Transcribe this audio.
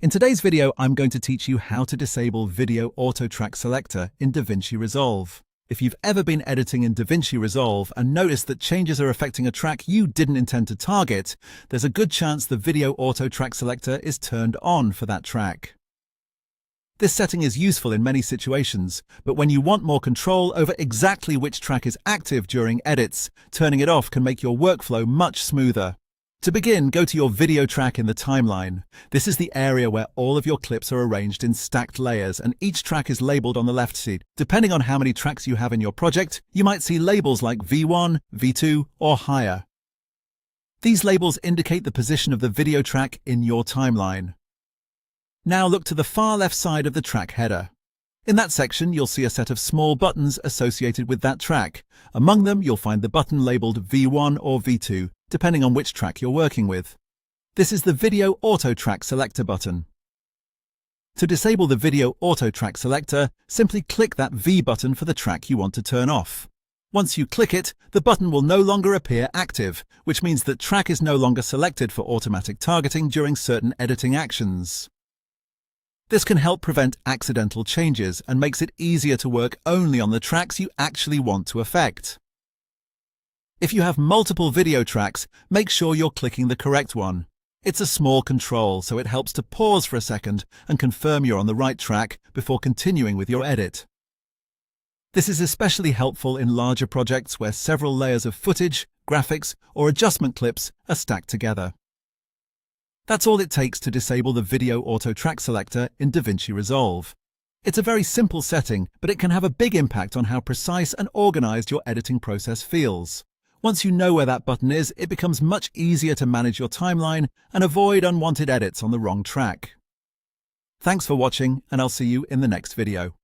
In today's video, I'm going to teach you how to disable Video Auto Track Selector in DaVinci Resolve. If you've ever been editing in DaVinci Resolve and noticed that changes are affecting a track you didn't intend to target, there's a good chance the Video Auto Track Selector is turned on for that track. This setting is useful in many situations, but when you want more control over exactly which track is active during edits, turning it off can make your workflow much smoother. To begin, go to your video track in the timeline. This is the area where all of your clips are arranged in stacked layers and each track is labeled on the left side. Depending on how many tracks you have in your project, you might see labels like V1, V2, or higher. These labels indicate the position of the video track in your timeline. Now look to the far left side of the track header. In that section, you'll see a set of small buttons associated with that track. Among them, you'll find the button labeled V1 or V2, depending on which track you're working with. This is the Video Auto Track Selector button. To disable the Video Auto Track Selector, simply click that V button for the track you want to turn off. Once you click it, the button will no longer appear active, which means that track is no longer selected for automatic targeting during certain editing actions. This can help prevent accidental changes and makes it easier to work only on the tracks you actually want to affect. If you have multiple video tracks, make sure you're clicking the correct one. It's a small control, so it helps to pause for a second and confirm you're on the right track before continuing with your edit. This is especially helpful in larger projects where several layers of footage, graphics, or adjustment clips are stacked together. That's all it takes to disable the Video Auto Track Selector in DaVinci Resolve. It's a very simple setting, but it can have a big impact on how precise and organized your editing process feels. Once you know where that button is, it becomes much easier to manage your timeline and avoid unwanted edits on the wrong track. Thanks for watching, and I'll see you in the next video.